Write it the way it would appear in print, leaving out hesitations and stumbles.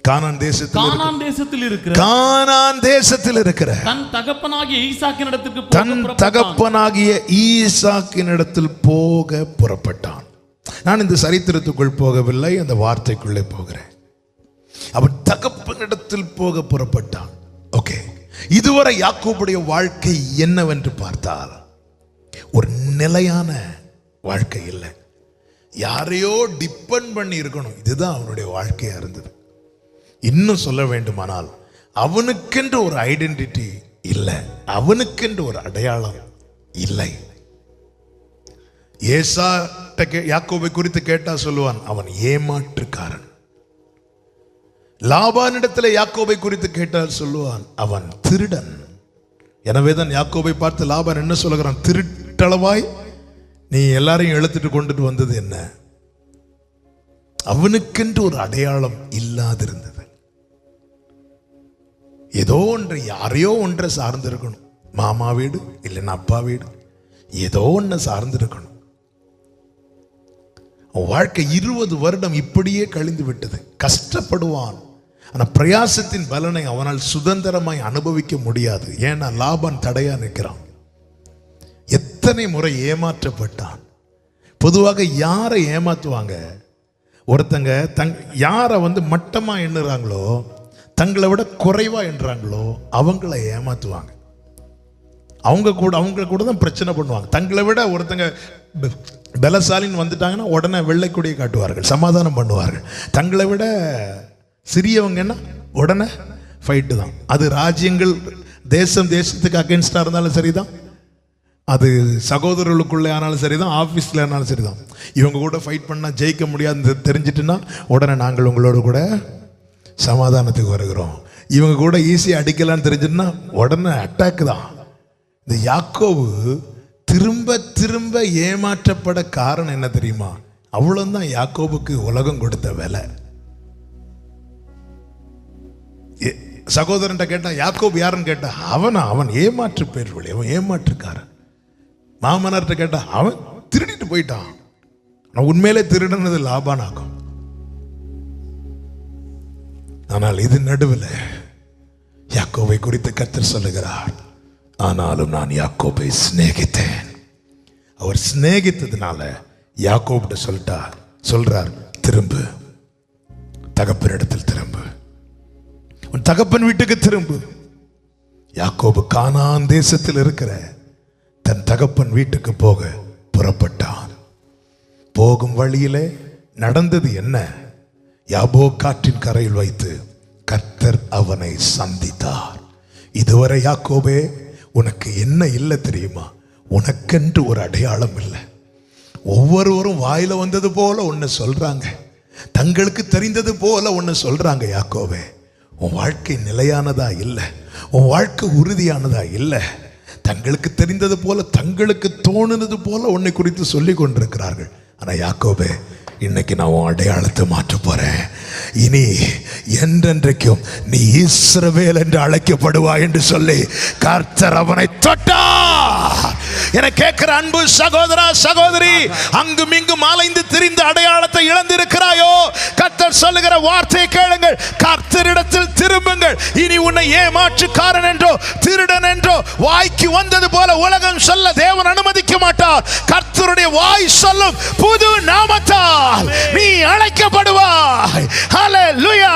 கானான் தேசத்தில் இருக்கிற தன் தகப்பனாகிய ஈசாக்கினிடத்தில் போக புறப்பட்டான். நான் இந்த சரித்திரத்துக்குள் போகவில்லை, அந்த வார்த்தைக்குள்ளே போகிறேன். அவன் தகப்பனிடத்தில் போக புறப்பட்டான். ஓகே, இதுவரை யாக்கோபுடைய வாழ்க்கை என்னவென்று பார்த்தால் ஒரு நிலையான வாழ்க்கை இல்லை. யாரையோ டிபெண்ட் பண்ணி இருக்கணும், இதுதான் அவனுடைய வாழ்க்கையா இருந்தது. இன்னும் சொல்ல வேண்டுமானால் அவனுக்கென்று ஒரு ஐடென்டிட்டி இல்லை, அவனுக்கென்று ஒரு அடையாளம் இல்லை. யாக்கோபை குறித்து கேட்டா சொல்லுவான், அவன் ஏமாற்றுக்காரன். லாபானிடத்தில் யாக்கோபை குறித்து கேட்டால் சொல்லுவான், அவன் திருடன். எனவேதான் யாக்கோபை பார்த்து லாபான் என்ன சொல்லுகிறான், திருட்டளவாய் நீ எல்லாரையும் இழுத்துட்டு கொண்டுட்டு வந்தது என்ன? அவனுக்கென்று ஒரு அடையாளம் இல்லாதிருந்தது. ஏதோ ஒன்று, யாரையோ ஒன்றை சார்ந்திருக்கணும். மாமா வீடு இல்லைன்னா அப்பா வீடு, ஏதோ ஒன்றை சார்ந்திருக்கணும். வாழ்க்கை 20 வருடம் இப்படியே கழிந்து விட்டது. கஷ்டப்படுவான், ஆனால் பிரயாசத்தின் பலனை அவனால் சுதந்திரமாய் அனுபவிக்க முடியாது. ஏன்னா லாபான் தடையா நிற்கிறான். எத்தனை முறை ஏமாற்றப்பட்டான். பொதுவாக யாரை ஏமாத்துவாங்க, ஒருத்தங்க யாரை மட்டமா எண்ணுறாங்களோ, தங்களை விட குறைவா எண்ணுறாங்களோ அவங்கள ஏமாத்துவாங்க. அவங்க கூட தான் பிரச்சனை பண்ணுவாங்க. தங்களை விட ஒருத்தங்க பலசாலின்னு வந்துட்டாங்கன்னா உடனே வெள்ளைக்கொடியை காட்டுவார்கள், சமாதானம் பண்ணுவார்கள். தங்களை விட சிறியவங்கன்னா உடனே ஃபைட்டு தான். அது ராஜ்யங்கள் தேசத்துக்கு அகேன்ஸ்டா இருந்தாலும் சரிதான், அது சகோதரர்களுக்குள்ளே ஆனாலும் சரிதான், ஆஃபீஸில் ஆனாலும் சரிதான். இவங்க கூட ஃபைட் பண்ணால் ஜெயிக்க முடியாதுன்னு தெரிஞ்சிட்டுன்னா உடனே நாங்கள் உங்களோட கூட சமாதானத்துக்கு வருகிறோம். இவங்க கூட ஈஸியாக அடிக்கலான்னு தெரிஞ்சிட்டுன்னா உடனே அட்டாக்கு தான். இந்த யாக்கோபு திரும்ப திரும்ப ஏமாற்றப்பட காரணம் என்ன தெரியுமா? அவ்வளோதான் யாக்கோபுக்கு உலகம் கொடுத்த விலை. சகோதரன்ட்ட கேட்டா யாக்கோபு யாருன்னு கேட்டா அவன் ஏமாற்று பேர் வழி, அவன் ஏமாற்றுக்காரன். மாமனார்ட்ட கேட்டா அவன் திருடிட்டு போயிட்டான். உண்மையிலே திருடனது லாபானாகும். ஆனால் இது நடுவில் யாக்கோபை குறித்து கர்த்தர் சொல்லுகிறார், ஆனாலும் நான் யாக்கோபை சிநேகித்தேன். அவர் சிநேகித்ததுனால யாக்கோபு சொல்றார், திரும்பு, தகப்பனிடத்தில் திரும்பு, உன் தகப்பன் வீட்டுக்கு திரும்பு. யாக்கோபு கானான் தேசத்தில் இருக்கிற தன் தகப்பன் வீட்டுக்கு போக புறப்பட்டான். போகும் வழியிலே நடந்தது என்ன? யாபோக் காற்றின் கரையில் வைத்து கர்த்தர் அவனை சந்தித்தார். இதுவரை யாக்கோபே உனக்கு என்ன இல்லை தெரியுமா? உனக்கென்று ஒரு அடையாளம் இல்லை. ஒவ்வொருவரும் வாயில வந்தது போல ஒன்னு சொல்றாங்க, தங்களுக்கு தெரிந்தது போல ஒன்னு சொல்றாங்க. யாக்கோபே, உன் வாழ்க்கை நிலையானதா இல்லை, உன் வாழ்க்கை உறுதியானதா இல்லை. தங்களுக்கு தெரிந்தது போல, தங்களுக்கு தோணுனது போல உன்னை குறித்து சொல்லி கொண்டிருக்கிறார்கள். ஆனா யாக்கோபே, இன்னைக்கு நான் உன் அடையாளத்தை மாற்ற போறேன். இனி என்றென்றைக்கும் நீ இஸ்ரவேல் என்று அழைக்கப்படுவாய் என்று சொல்லி கர்த்தர் அவனை தொட்டார். என கேட்கிற அன்பு சகோதரா சகோதரி, அங்கும் இங்கும் அலைந்து திரிந்த அடையாளத்தை இழந்திருக்கிறாயோ? கர்த்தர் சொல்லுகிற வார்த்தையை கேளுங்கள். கர்த்தரிடத்தில் திரும்புங்கள். இனி உன்னை ஏமாற்றுக்காரன் என்றோ திருடன் என்றோ வாய்க்கு வந்தது போல உலகம் சொல்ல தேவன் அனுமதிக்க மாட்டார். கர்த்தருடைய வாய் சொல்லும் புது நாமத்தால் நீ அழைக்கப்படுவாய். ஹல்லேலூயா.